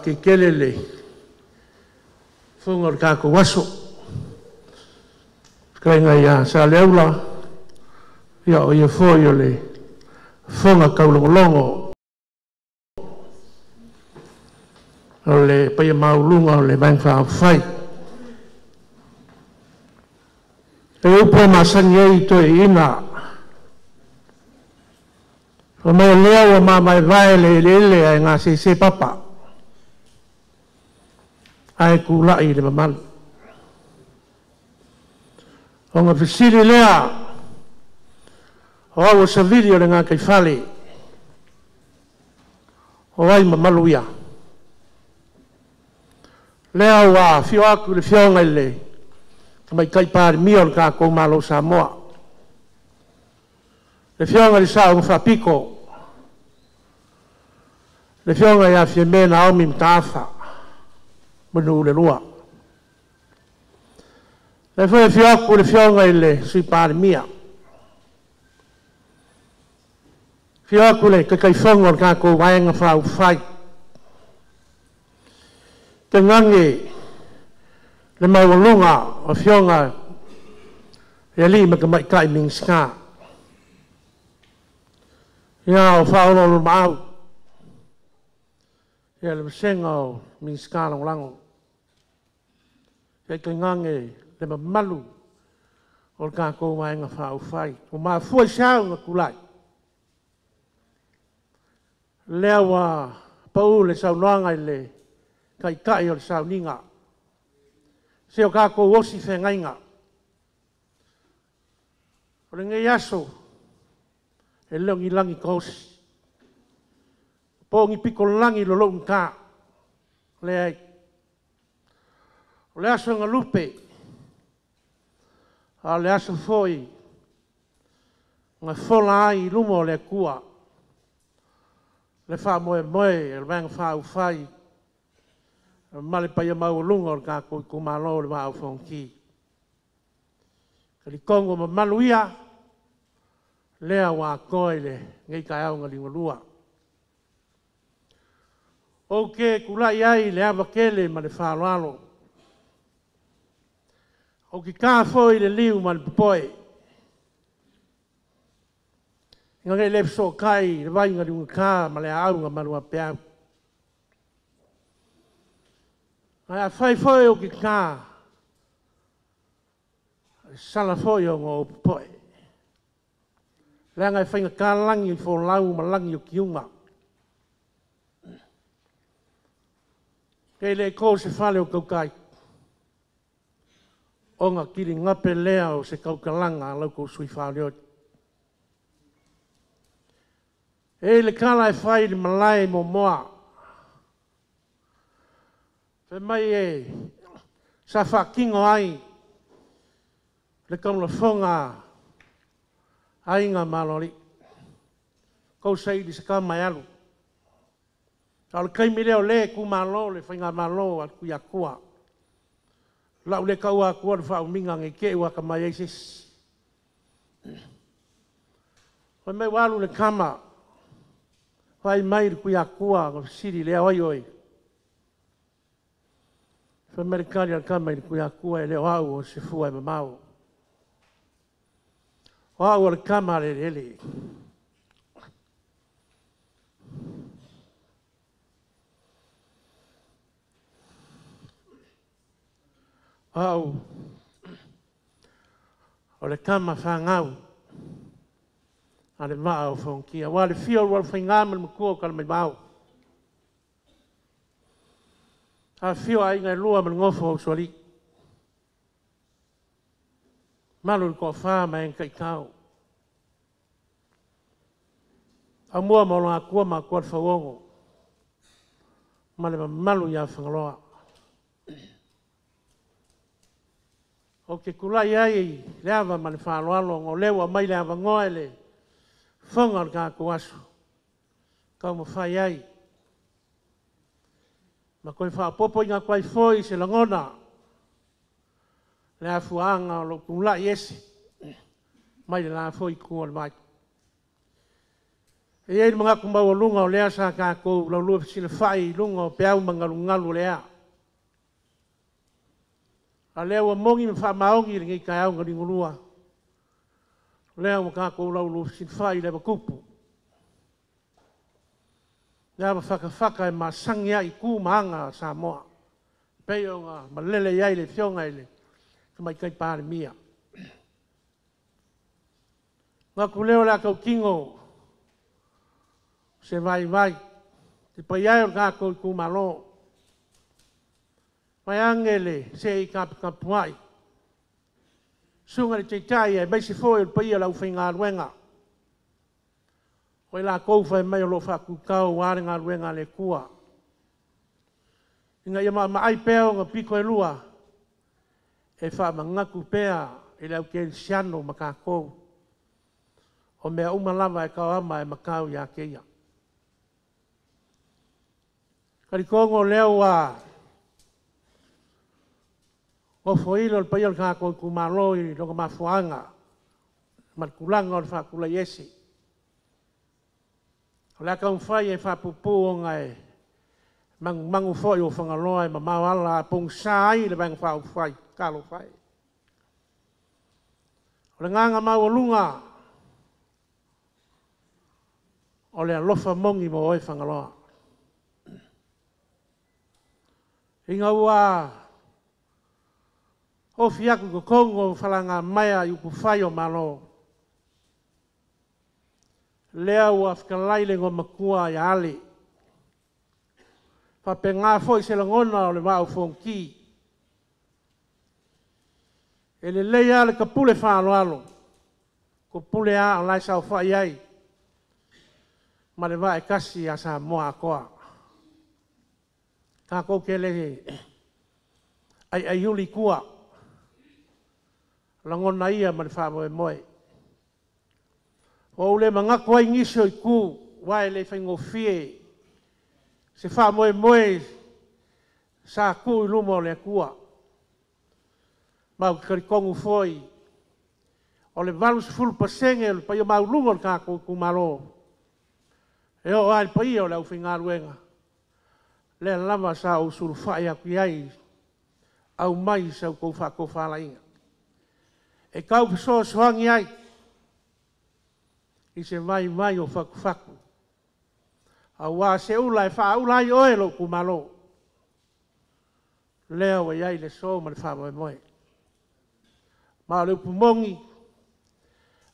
ke kelele funga ka ko waso kainga ya sa leula ya o ye foi le funga ka longo ole pa ye maulunga ole bang fa fai e upo masanye to ina o me leo ma mai vai le ai nga se papa ai ku lai le mamal o nga fisili lea o sa video le nga kai fale o ai mamaluia lea wa fio aku le fio ngai le mai kai par mio ka ko malo Samoa le fio ngai sa un fa pico le fionga ya fieme na o mi mtafa manu le lua le foi fioku le fionga ile sui par mia fioku le kai fonga ka ko waenga fa u fai tengangi le mawalunga o fionga ya li ma mai kai ming ska ya o fa o mau ya le sengo min skala lango ya kengange le malu o ka ko mai nga fa fai o ma fu sa nga kulai lewa paul sa longa le kai kai o sa ninga se o ka ko osi fe ngainga o le ngiaso e longi langi kosi pongi pikolangi lo ka le ai le aso nga lupe a le aso foi nga fola ai lumo le kua le fa moe moe el vang fa u fai male pa ia mau lunga ka ko malo le mau fonki kali kongo ma maluia le wa koile ngai ka au nga lingolua oke kula yai le avakele ma le whāloalo. Oke kā foi le liu ma le popoe. Inga ngai le so kai le vai nga lunga kā ma le aunga ma lua peau. Ai a whai foi oke kā sala foi o ngō popoe. Le ngai whainga kā langi fo lau ma langi o kiunga. Kei le ko se fale o kaukai. O nga kiri ngape lea o se kaukalanga lau ko sui fale o. E le kala e whai le malai mo moa. Fe mai e sa whakingo ai. Le kaula whonga ai ngā malori. Kau sei di se kamai alu. Kalau kai mileo le ku malo le whainga malo at ku yakua. Lau le kau a kua le whao minga nge ke ua ka mai eisis. Wai mai walu le kama. Wai mai ku yakua ka siri le oi oi. Wai merikari al kama ku yakua e le wau o se fua e mamau. Wau al kama le ele. Au, o le kama whangau, a le maa o whonkia. Wa le fio wal whaingama le mkua ka le mai mau. A fio a inga lua man ngofo o suali. Malu le kua whaa ma en kai tau. A mua ma longa kua ma kua whawongo. Ma le malu ya whangaloa. O ke kulai ai leava ma le whāloalo ngō lewa mai leava ngoe le whonga ka kuasu. Kau ma whai ai. Ma koe whaapopo inga koe foi se langona. Le a fuanga o lo kulai ese. Mai le la foi kua le mai. E ei mga kumau lunga o lea sa kako lau lua sila fai lunga o peau mangalungalu lea. A lea ua mongi me wha maongi ringi kai au ngaringulua. Lea ua kako lau lua sila fai lewa kupu. Lea ma whaka e masangi ai ku maanga sa moa. Peo nga malele iai le fionga ile. Kamai kai pāre mia. Ngā kuleo la kau kingo. Se vai vai. Te pai ai o kako i ku malo. Mai angele se i kapu ai. Sunga le teitai e meisi foi o pai lau whai ngā ruenga. Hoi la kou whai mai o lo whaku kau wāre ngā ruenga le kua. Inga ia mai pēo ngā piko e lua. E wha mangaku pēa e lau ke siano ma kākou. O mea umalama e kau ama e makau ia keia. Karikongo leo a o foilo le pai o kākou kumalo i roka mafuanga. Matkulanga o le whakula yesi. O lea kau whai e whapupu o ngai mangu foi o whangaloa e mamau ala pong sai le bang whau whai, kalo whai. O le nganga mau o lunga o le alofa mongi mo oi whangaloa. Inga ua o fiaku ko kongo whalanga maia i uku whai o malo. Lea ua whakalaile ngō makua i ali. Whape ngā foi se langona o le wau whonki. E le leia le kapule whaalo alo. Ko pule a o lai sau whai ai. Ma le wae kasi a sa moa koa. Ka kou ke le ai uli kua. Langona ia ma le whaamo e moe. O ule mangako ai ngiso i ku. Wae le whaingo fie. Se whaamo e moe. Sa ku i lumo le kua. Mau karikongu foi. O le valus fulu pasenge. O le paio mau lungo le kako kumalo. E o ai pai o lau whinga ruenga. Le lama sa o suru whae aku iai. Au mai sa o kou whako whala inga. E kau piso soangi ai. I se mai o whaku whaku. A wā se ula e wha ula i oe lo kumalo. Lea wa iai le so ma le wha moe moe. Ma le upumongi.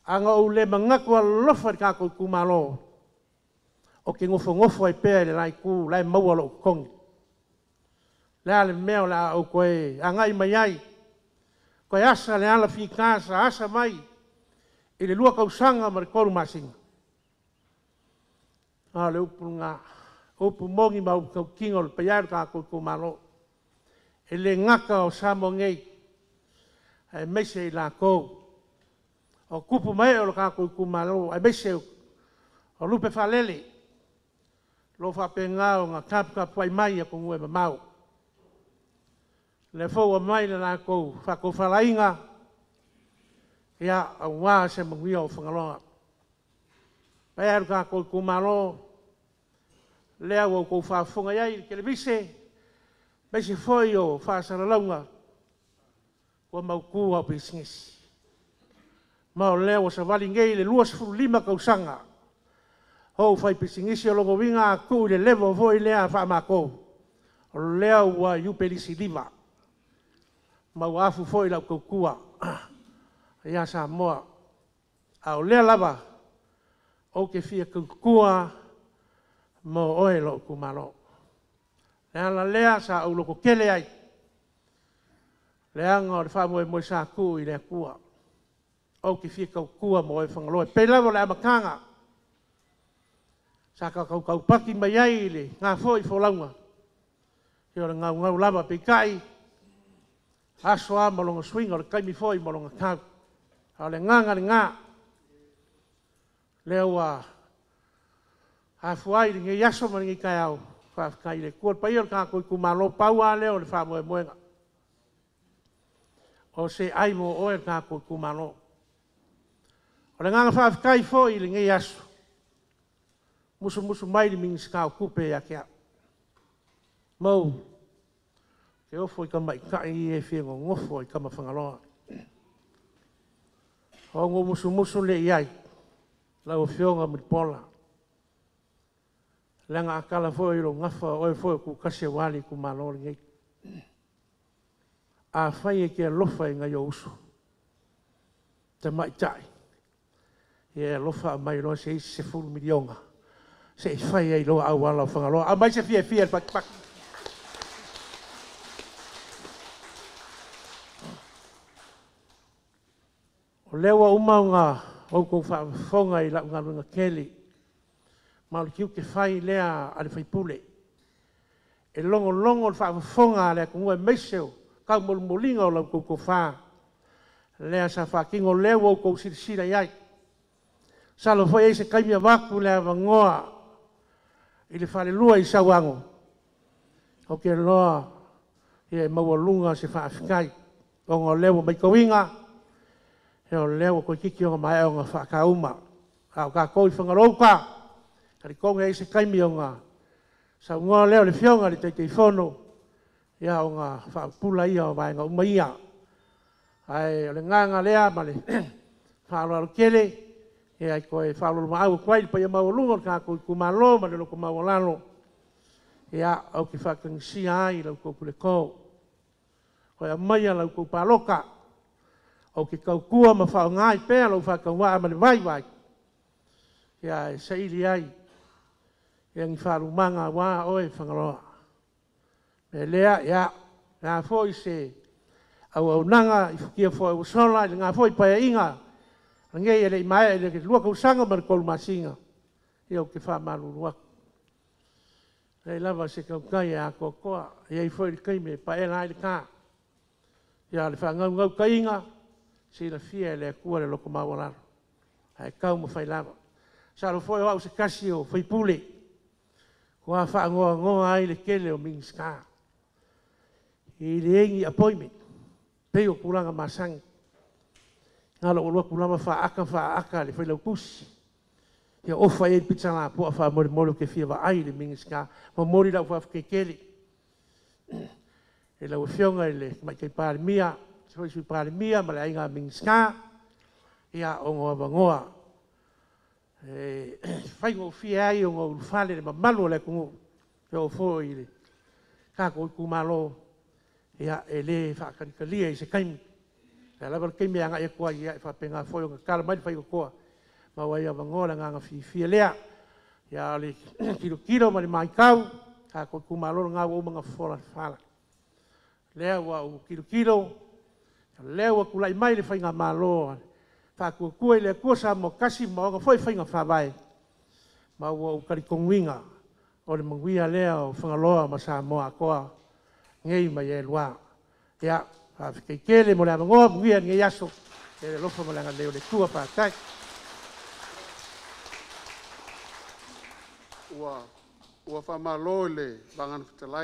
Anga o le mangaku a lofa ka ko kumalo. O ke ngofo ai pēr le lai ku, lai maua lo kongi. Lea le meo la o koe, angai mai ai. Koe asa le ala fi kāsa, asa mai. I le lua kausanga ma le koru masinga. Le upu ngā, upu mongi ma upu kingo le paiaru ka ko kumalo. E le ngaka o samo ngei. E meise i la kou. O kupu mai o le ka ko kumalo, e meise o lupe whalele. Lo whape ngā o ngā kapu ai mai a kongu e mamau. Le fōua mai le nā kou whako whalainga. Ia au ngā se manguia o whangalonga. Pai aru kā kou kumalo. Lea o kou whaafunga iai ke le vise. Meise foi o whaasaralaunga. Kua mau kū au pisingisi. Mau lea o sa wali ngei le 2.5 kausanga. Hou fai pisingisi o longo winga ku le levo voi lea wha mako. O lea ua iupelisi liva. Mau afu foi lau kukua. Ia sa moa. Au lea lava. O ke fia kukua mo oe lo kumalo. Lea la lea sa au loko kele ai. Lea ngā o le wha moe moe sa ku i lea kua. O ke fia kukua mo oe whangaloe. Pei lavo lea makanga. Sa kau paki mai ai le ngā foi wholaunga. Heo le ngau lava pe kai. Aso a malonga swinga le kaimi foi malonga kau. Hao le nganga le ngā. Leo a hafuai le nge yaso ma nge kai au. Whaafikai le kua pai o le kākoi kumalo paua leo le wha moe moenga. O se ai mo oe le kākoi kumalo. O le nganga whaafikai foi le nge yaso. musu mai ni minska o kupe ya kia mau ke ofo i kama i kai e whiengo ngofo i kama whangaloa o ngo musu le iai lau whionga mripola lenga akala fo i ro ngafa o e fo ku kase wali ku malori ngai a whai e kia lofa i ngai o uso te mai tai e lofa mai roa se isi se fulu milionga se whai e loa au ala whangaloa a mai se fia pak o lewa umaunga o kou whafonga i lau ngarunga keli maulu kiu ke whai lea ale whai pule e longo le whafonga lea kungua meiseo kau molinga o lau kou wha lea sa whakingo lewa o kou sirisira iai sa lo foi se kaimia waku lea wangoa i le whale lua i sawango o ke loa e mawalunga se whaafikai o ngā lewa mai kawinga e o leo ko kiki o mai o nga whakauma au ka koi whangarouka kari konga e se kaimi o nga sa unga leo le whionga le te whono ia o nga whapula ia o mai nga umaia ai o le nganga lea ma le whaaloaro kele e ai koe whaaloaro ma au kwai pa ia maulunga ka koi kumalo ma le loko maulano ia au ki whakangisia ai lau kou le kou koe a maia lau kou paloka o ke kaukua ma whao ngai pēr lau whakaua ma le vai. Ia e saili ai. Ia ngi wharumanga wā oe whangaroa. Me lea, ia, ngā fōi se au nanga i whukia fōi o sola, ngā fōi paia inga. Ngei ele i mai, ele ke lua kausanga ma le kolu masinga. Ia o ke whamarurua. Rei lava se kaukai a kokoa. Ia i fōi le kaime paia ngai le kā. Ia le whangau ka inga. Si la fia le kua le loko mawalaro. Hai kau ma whai lava. Sa lo foi au se kasi o whai pule. Kua ngoa ai le kele o minska. I le engi appointment. Peo kulanga masangi. Ngā lo ulua kulama wha aka le whai lau kusi. Ia ofa e pizza la pua wha mori ke fia wa ai le minska. Ma mori lau wha kele. E lau whionga le mai kei pāre mia. Soi sui pare mia ma le ainga minska ia o ngoa fai ngo fia ai o ngau fale le mamalu le kungu e o foi le ka ko kumalo ia ele fa kanikalia i se kaimi e lava kaimi anga e kua ia fa penga foi o kala mai fai ko ma wa ia vangola nga fia lea ia le kilo ma le mai kau ka ko kumalo nga o manga fala lea wa o kilo leo ku lai mai le whainga malo. Whakua i le kuasa mo kasi mo nga foi whainga whawai. Ma ua u karikonguinga o le manguia leo whangaloa ma sa moa koa ngei mai e lua. Ia, whakikele mo le amangoa manguia ngei aso. E le lofa mo le anga leo le kua whakai. Ua whamalo le bangan fitalai.